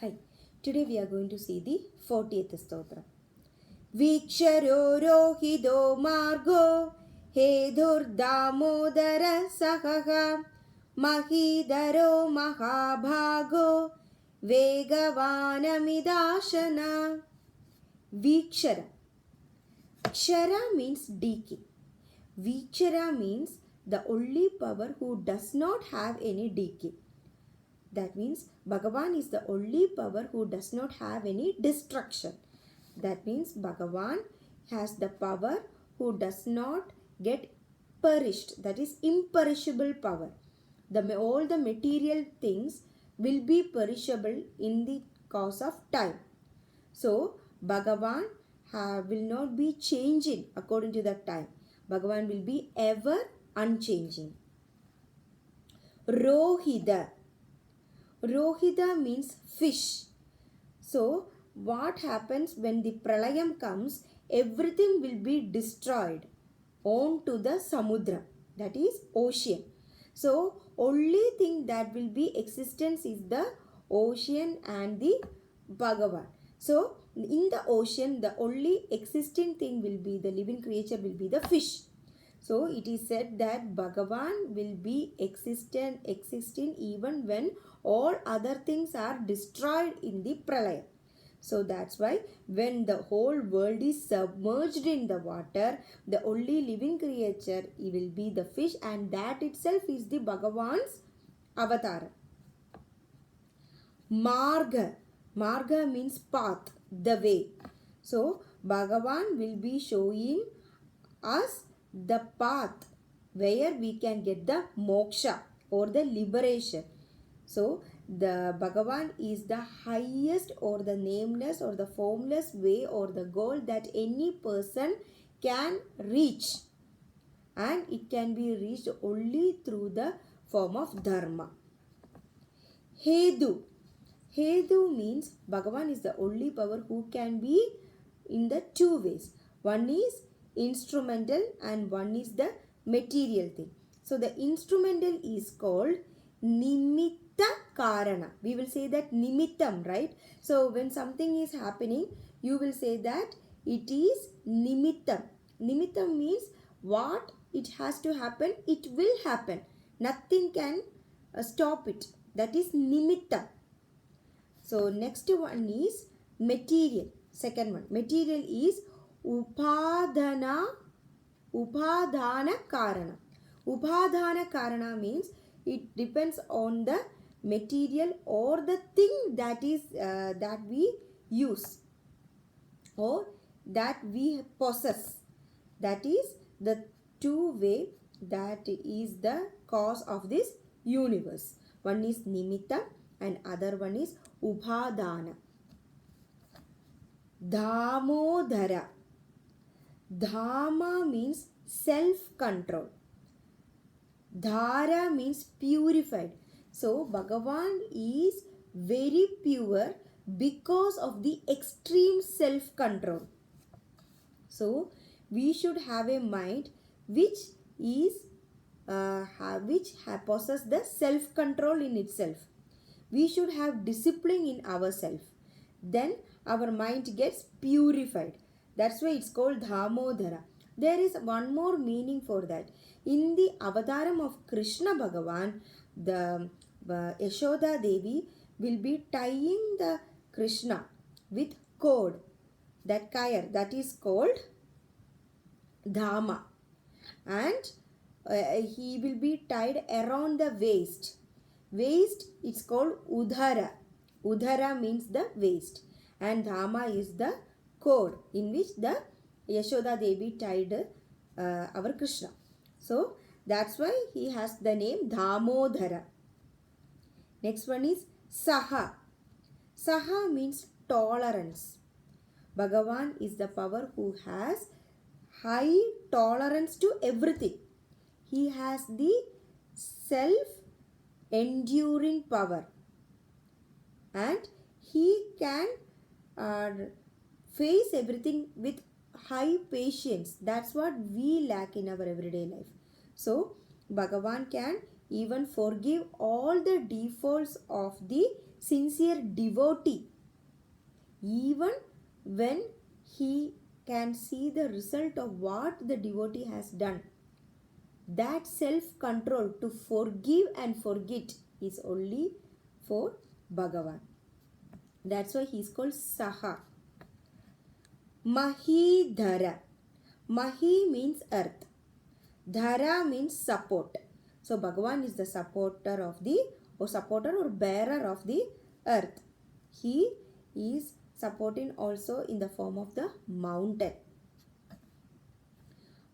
Hi, today we are going to see the 40th Stotra. Viksharo rohido margo hedurdamodara sahaha mahidaro mahabhago vegavanamidashana. Vikshara. Kshara means decay. Vikshara means the only power who does not have any decay. That means Bhagavan is the only power who does not have any destruction. That means Bhagavan has the power who does not get perished. That is imperishable power. All the material things will be perishable in the course of time. So Bhagavan will not be changing according to the time. Bhagavan will be ever unchanging. Rohida. Rohida means fish. So, what happens when the pralayam comes? Everything will be destroyed onto the samudra, that is ocean. So, only thing that will be existence is the ocean and the Bhagavan. So, in the ocean, the only existing thing will be, the living creature will be the fish. So it is said that Bhagavan will be existing even when all other things are destroyed in the pralaya. So that's why when the whole world is submerged in the water, the only living creature will be the fish, and that itself is the Bhagavan's avatar. Marga. Marga means path, the way. So Bhagavan will be showing us the path where we can get the moksha or the liberation. So the Bhagavan is the highest or the nameless or the formless way or the goal that any person can reach, and it can be reached only through the form of dharma. Hedu. Hedu means Bhagavan is the only power who can be in the two ways. One is instrumental and one is the material thing. So the instrumental is called nimitta karana. We will say that nimittam, right? So when something is happening, you will say that it is nimittam. Nimittam means what it has to happen, it will happen. Nothing can stop it. That is nimitta. So next one is material. Second one, material is upadana karana. Upadana karana means it depends on the material or the thing that is that we use or that we possess. That is the two way that is the cause of this universe. One is nimitta and other one is upadana. Dhamodhara. Dhama means self-control. Dhara means purified. So Bhagavan is very pure because of the extreme self-control. So we should have a mind which is possesses the self-control in itself. We should have discipline in ourselves. Then our mind gets purified. That's why it's called Dhamodhara. There is one more meaning for that. In the avataram of Krishna Bhagavan, the Yashoda Devi will be tying the Krishna with cord. That kayar, that is called Dhama. And he will be tied around the waist. Waist, it's called Udhara. Udhara means the waist. And Dhama is the cord in which the Yashoda Devi tied our Krishna. So that's why he has the name Dhamodhara. Next one is Saha. Saha means tolerance. Bhagavan is the power who has high tolerance to everything. He has the self-enduring power. And he can face everything with high patience. That's what we lack in our everyday life. So Bhagavan can even forgive all the defaults of the sincere devotee. Even when he can see the result of what the devotee has done, that self-control to forgive and forget is only for Bhagavan. That's why he is called Saha. Mahidhara. Mahi means earth. Dhara means support. So Bhagavan is the supporter or bearer of the earth. He is supporting also in the form of the mountain.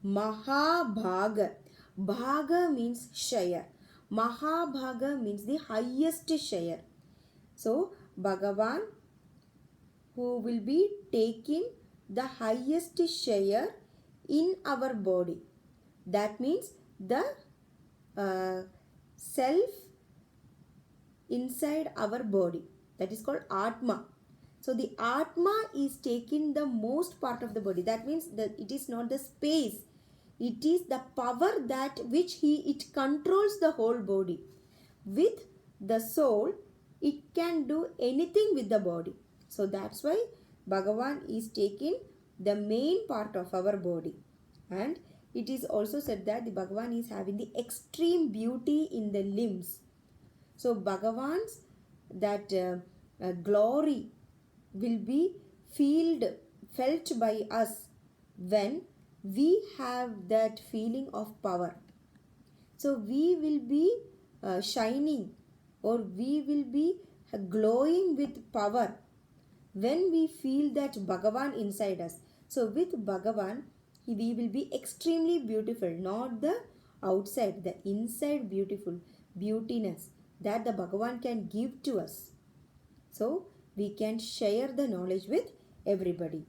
Mahabhaga. Bhaga means share. Mahabhaga means the highest share. So Bhagavan, who will be taking the highest share in our body. That means the self inside our body. That is called Atma. So the Atma is taking the most part of the body. That means that it is not the space. It is the power that which it controls the whole body. With the soul, it can do anything with the body. So that's why Bhagavan is taking the main part of our body. And it is also said that the Bhagavan is having the extreme beauty in the limbs. So Bhagavan's that glory will be felt by us when we have that feeling of power. So we will be shining, or we will be glowing with power when we feel that Bhagavan inside us. So with Bhagavan, we will be extremely beautiful, not the outside, the inside beautiness that the Bhagavan can give to us. So we can share the knowledge with everybody.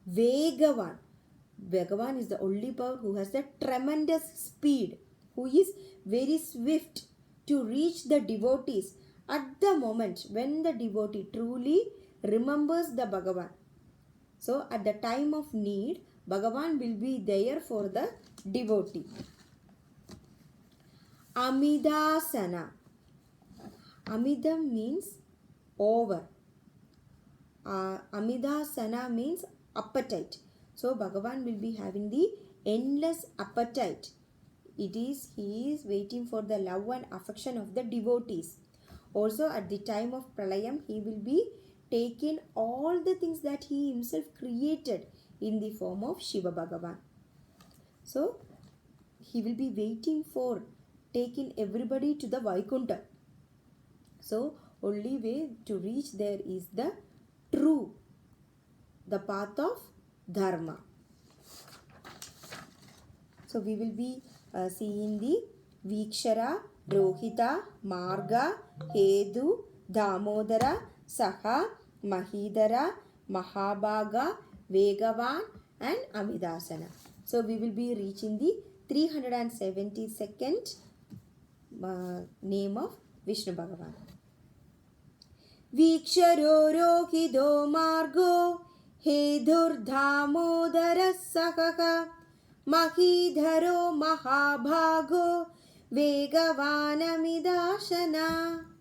Vegavan. Bhagavan is the only power who has the tremendous speed, who is very swift to reach the devotees at the moment when the devotee truly remembers the Bhagavan. So at the time of need, Bhagavan will be there for the devotee. Amidasana. Amidam means over. Amidasana means appetite. So Bhagavan will be having the endless appetite. He is waiting for the love and affection of the devotees. Also at the time of Pralayam, he will be taking all the things that he himself created in the form of Shiva Bhagavan. So he will be waiting for taking everybody to the Vaikunta. So only way to reach there is the path of Dharma. So we will be seeing the Vikshara, Rohita, Marga, Hedu, Damodara, Saha, Mahidhara, Mahabhaga, Vegavan and Amidasana. So we will be reaching the 372nd name of Vishnu Bhagavan. Viksharo Rohido Margo Hedur Damodara Saha Mahidharo Mahabhago Vegavanamidashana.